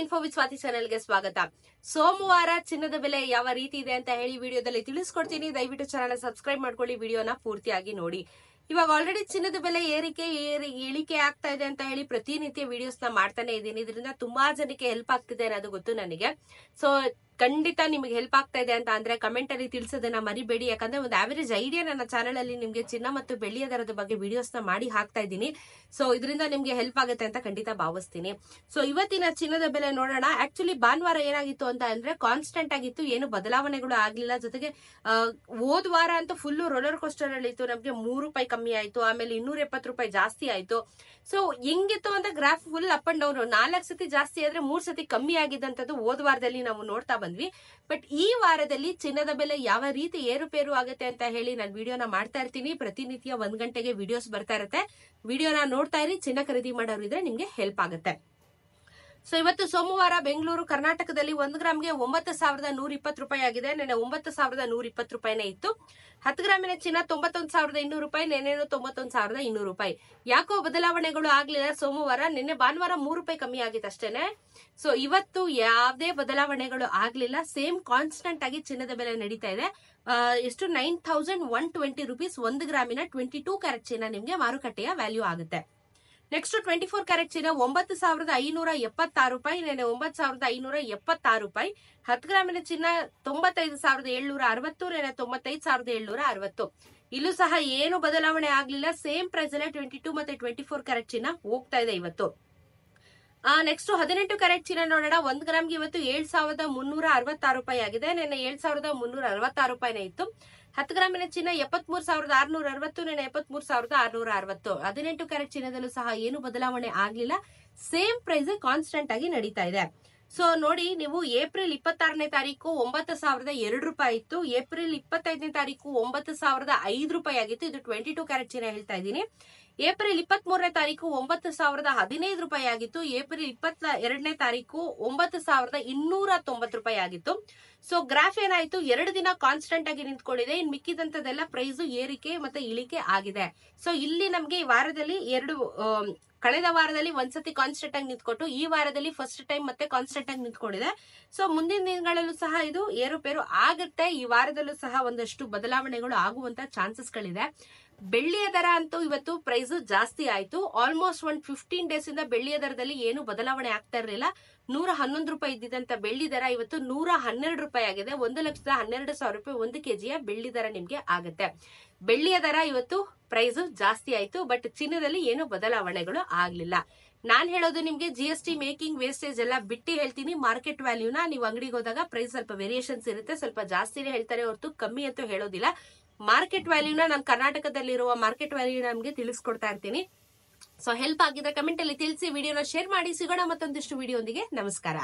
Info with Swati ಚಾನೆಲ್ಗೆ ಸ್ವಾಗತ. ಸೋಮವಾರ ಚಿನ್ನದ ಬೆಲೆ ಯಾವ ರೀತಿ ಇದೆ ಅಂತ ಹೇಳಿ ವಿಡಿಯೋದಲ್ಲಿ ತಿಳಿಸ್ಕೊಡ್ತೀನಿ. ದಯವಿಟ್ಟು ಚಾನೆಲ್ ಸಬ್ಸ್ಕ್ರೈಬ್ ಮಾಡ್ಕೊಳ್ಳಿ, ವಿಡಿಯೋನ ಪೂರ್ತಿಯಾಗಿ ನೋಡಿ. ಇವಾಗ ಆಲ್ರೆಡಿ ಚಿನ್ನದ ಬೆಲೆ ಇಳಿಕೆ ಆಗ್ತಾ ಇದೆ ಅಂತ ಹೇಳಿ ಪ್ರತಿನಿತ್ಯ ವಿಡಿಯೋಸ್ ನ ಮಾಡ್ತಾನೆ ಇದ್ದೀನಿ. ಇದರಿಂದ ತುಂಬಾ ಜನಕ್ಕೆ ಹೆಲ್ಪ್ ಆಗ್ತಿದೆ ಅನ್ನೋದು ಗೊತ್ತು ನನಗೆ. ಸೊ ಖಂಡಿತ ನಿಮಗೆ ಹೆಲ್ಪ್ ಆಗ್ತಾ ಇದೆ ಅಂತ ಅಂದ್ರೆ ಕಮೆಂಟ್ ಅಲ್ಲಿ ತಿಳಿಸೋದನ್ನ ಮರಿಬೇಡಿ. ಯಾಕಂದ್ರೆ ಒಂದು ಆವರೇಜ್ ಐಡಿಯಾ ನನ್ನ ಚಾನೆಲ್ ಅಲ್ಲಿ ನಿಮ್ಗೆ ಚಿನ್ನ ಮತ್ತು ಬೆಳ್ಳಿಯ ದರದ ಬಗ್ಗೆ ವಿಡಿಯೋಸ್ ನ ಮಾಡಿ ಹಾಕ್ತಾ ಇದ್ದೀನಿ. ಸೊ ಇದರಿಂದ ನಿಮ್ಗೆ ಹೆಲ್ಪ್ ಆಗುತ್ತೆ ಅಂತ ಖಂಡಿತ ಭಾವಿಸ್ತೀನಿ. ಸೊ ಇವತ್ತಿನ ಚಿನ್ನದ ಬೆಲೆ ನೋಡೋಣ. ಆಕ್ಚುಲಿ ಭಾನುವಾರ ಏನಾಗಿತ್ತು ಅಂತ ಅಂದ್ರೆ ಕಾನ್ಸ್ಟೆಂಟ್ ಆಗಿತ್ತು, ಏನು ಬದಲಾವಣೆಗಳು ಆಗ್ಲಿಲ್ಲ. ಜೊತೆಗೆ ಹೋದ್ ವಾರ ಅಂತೂ ಫುಲ್ ರೋಲರ್ ಕೋಸ್ಟರ್ ಅಲ್ಲಿ ಇತ್ತು. ನಮ್ಗೆ ₹3 ಕಮ್ಮಿ ಆಯ್ತು, ಆಮೇಲೆ ₹270 ಜಾಸ್ತಿ ಆಯ್ತು. ಸೊ ಹೆಂಗಿತ್ತು ಅಂತ graph full up and down, 4 ಸತಿ ಜಾಸ್ತಿ ಆದ್ರೆ 3 ಸತಿ ಕಮ್ಮಿ ಆಗಿದ್ದಂಥದ್ದು ಹೋದ್ ವಾರದಲ್ಲಿ ನಾವು ನೋಡ್ತಾ ಬಂದ್ವಿ. ಬಟ್ ಈ ವಾರದಲ್ಲಿ ಚಿನ್ನದ ಬೆಲೆ ಯಾವ ರೀತಿ ಏರುಪೇರು ಆಗುತ್ತೆ ಅಂತ ಹೇಳಿ ನಾನು ವಿಡಿಯೋನ ಮಾಡ್ತಾ ಇರ್ತೀನಿ. ಪ್ರತಿನಿತ್ಯ 1 ಗಂಟೆಗೆ ವಿಡಿಯೋಸ್ ಬರ್ತಾ ಇರುತ್ತೆ. ವಿಡಿಯೋನ ನೋಡ್ತಾ ಇರಿ. ಚಿನ್ನ ಖರೀದಿ ಮಾಡೋರು ಇದ್ರೆ ನಿಮ್ಗೆ ಹೆಲ್ಪ್ ಆಗುತ್ತೆ. ಸೊ ಇವತ್ತು ಸೋಮವಾರ ಬೆಂಗಳೂರು ಕರ್ನಾಟಕದಲ್ಲಿ 1 ಗ್ರಾಮ್ಗೆ ₹9,120 ಆಗಿದೆ. ನೆನೆ ₹9,120 ಇತ್ತು. 10 ಗ್ರಾಮಿನ ಚಿನ್ನ ₹91,200, ನೆನೆನೂ ₹91,200. ಯಾಕೋ ಬದಲಾವಣೆಗಳು ಆಗ್ಲಿಲ್ಲ ಸೋಮವಾರ. ನಿನ್ನೆ ಭಾನುವಾರ ₹3 ಕಮ್ಮಿ ಆಗಿತ್ತು ಅಷ್ಟೇನೆ. ಸೊ ಇವತ್ತು ಯಾವುದೇ ಬದಲಾವಣೆಗಳು ಆಗ್ಲಿಲ್ಲ. ಸೇಮ್ ಕಾನ್ಸ್ಟೆಂಟ್ ಆಗಿ ಚಿನ್ನದ ಬೆಲೆ ನಡೀತಾ ಇದೆ. ಎಷ್ಟು ₹9,120 1 ಗ್ರಾಮಿನ 22 ಕ್ಯಾರೆಟ್ ಚಿನ್ನ ನಿಮ್ಗೆ ಮಾರುಕಟ್ಟೆಯ ವ್ಯಾಲ್ಯೂ ಆಗುತ್ತೆ. ನೆಕ್ಸ್ಟ್ 24 ಕ್ಯಾರೆಟ್ ಚಿನ್ನ ₹9,576, ನೆನೆ ₹9,576. 10 ಗ್ರಾಮಿನ ಚಿನ್ನ ₹95,760, ನೆನೆ ₹95,760. ಇಲ್ಲೂ ಸಹ ಏನು ಬದಲಾವಣೆ ಆಗ್ಲಿಲ್ಲ. ಸೇಮ್ ಪ್ರೈಸ್ ಅಲ್ಲೇ 22 ಮತ್ತೆ 24 ಕ್ಯಾರೆಟ್ ಚಿನ್ನ ಹೋಗ್ತಾ ಇದೆ ಇವತ್ತು. ನೆಕ್ಸ್ಟ್ 18 ಕ್ಯಾರೆಟ್ ಚಿನ್ನ ನೋಡೋಣ. 1 ಗ್ರಾಮ್ಗೆ ಇವತ್ತು ₹7,366 ಆಗಿದೆ. ನೆನ್ನೆ ₹7,366 ಇತ್ತು. 10 ಗ್ರಾಮಿನ ಚಿನ್ನ ₹73,660, ನೆನೆ ₹73,660. 18 ಕ್ಯಾರೆಟ್ ಚಿನ್ನದಲ್ಲೂ ಸಹ ಏನು ಬದಲಾವಣೆ ಆಗ್ಲಿಲ್ಲ. ಸೇಮ್ ಪ್ರೈಸ್ ಕಾನ್ಸ್ಟೆಂಟ್ ಆಗಿ ನಡೀತಾ ಇದೆ. ಸೊ ನೋಡಿ, ನೀವು ಏಪ್ರಿಲ್ 26ನೇ ತಾರೀಕು ₹9,002 ಇತ್ತು. ಏಪ್ರಿಲ್ 25ನೇ ತಾರೀಕು ₹9,005 ಆಗಿತ್ತು. ಇದು 22 ಕ್ಯಾರೆಟ್ ಚಿನ್ನ ಹೇಳ್ತಾ ಇದ್ದೀನಿ. ಏಪ್ರಿಲ್ 23ನೇ ತಾರೀಕು ₹9,015 ಆಗಿತ್ತು. ಏಪ್ರಿಲ್ 22ನೇ ತಾರೀಕು ₹9,290 ಆಗಿತ್ತು. ಸೊ ಗ್ರಾಫ್ ಏನಾಯ್ತು, 2 ದಿನ ಕಾನ್ಸ್ಟೆಂಟ್ ಆಗಿ ನಿಂತ್ಕೊಂಡಿದೆ. ಇನ್ ಮಿಕ್ಕಿದಂತದೆಲ್ಲ ಪ್ರೈಸ್ ಏರಿಕೆ ಮತ್ತೆ ಇಳಿಕೆ ಆಗಿದೆ. ಸೊ ಇಲ್ಲಿ ನಮ್ಗೆ ಈ ವಾರದಲ್ಲಿ ಕಳೆದ ವಾರದಲ್ಲಿ ಒಂದ್ಸತಿ ಕಾನ್ಸ್ಟೆಂಟ್ ಆಗಿ ನಿಂತ್ಕೊಟ್ಟು ಈ ವಾರದಲ್ಲಿ ಫಸ್ಟ್ ಟೈಮ್ ಮತ್ತೆ ಕಾನ್ಸ್ಟೆಂಟ್ ಆಗಿ ನಿಂತ್ಕೊಂಡಿದೆ. ಸೊ ಮುಂದಿನ ದಿನಗಳಲ್ಲೂ ಸಹ ಇದು ಏರುಪೇರು ಆಗುತ್ತೆ. ಈ ವಾರದಲ್ಲೂ ಸಹ ಒಂದಷ್ಟು ಬದಲಾವಣೆಗಳು ಆಗುವಂತ ಚಾನ್ಸಸ್ ಗಳಿದೆ. ಬೆಳ್ಳಿಯ ದರ ಅಂತೂ ಇವತ್ತು ಪ್ರೈಸ್ ಜಾಸ್ತಿ ಆಯ್ತು. ಆಲ್ಮೋಸ್ಟ್ 15 ಡೇಸ್ ಇಂದ ಬೆಳ್ಳಿಯ ದರದಲ್ಲಿ ಏನು ಬದಲಾವಣೆ ಆಗ್ತಾ ಇರಲಿಲ್ಲ. ₹111 ಇದ್ದಿದ್ದಂತ ಬೆಳ್ಳಿ ದರ ಇವತ್ತು ₹112 ಆಗಿದೆ. ₹1,12,000 1 ಕೆಜಿಯ ಬೆಳ್ಳಿ ದರ ನಿಮ್ಗೆ ಆಗುತ್ತೆ. ಬೆಳ್ಳಿಯ ದರ ಇವತ್ತು ಪ್ರೈಸ್ ಜಾಸ್ತಿ ಆಯ್ತು. ಬಟ್ ಚಿನ್ನದಲ್ಲಿ ಏನು ಬದಲಾವಣೆಗಳು ಆಗ್ಲಿಲ್ಲ. ನಾನ್ ಹೇಳೋದು ನಿಮ್ಗೆ GST ಮೇಕಿಂಗ್ ವೇಸ್ಟೇಜ್ ಎಲ್ಲ ಬಿಟ್ಟು ಹೇಳ್ತೀನಿ. ಮಾರ್ಕೆಟ್ ವ್ಯಾಲ್ಯೂನ ನೀವು ಅಂಗಡಿಗೆ ಹೋದಾಗ ಪ್ರೈಸ್ ಸ್ವಲ್ಪ ವೇರಿಯೇಷನ್ಸ್ ಇರುತ್ತೆ. ಸ್ವಲ್ಪ ಜಾಸ್ತಿನೇ ಹೇಳ್ತಾರೆ ಹೊರತು ಕಮ್ಮಿ ಅಂತೂ ಹೇಳೋದಿಲ್ಲ. ಮಾರ್ಕೆಟ್ ವ್ಯಾಲ್ಯೂನ ನಾನು ಕರ್ನಾಟಕದಲ್ಲಿರುವ ಮಾರ್ಕೆಟ್ ವ್ಯಾಲ್ಯೂ ನಮ್ಗೆ ತಿಳಿಸ್ಕೊಡ್ತಾ ಇರ್ತೀನಿ. ಸೊ ಹೆಲ್ಪ್ ಆಗಿದ್ರೆ ಕಮೆಂಟ್ ಅಲ್ಲಿ ತಿಳಿಸಿ, ವಿಡಿಯೋನ ಶೇರ್ ಮಾಡಿ. ಸಿಗೋಣ ಮತ್ತೊಂದಿಷ್ಟು ವಿಡಿಯೋ ಒಂದಿಗೆ. ನಮಸ್ಕಾರ.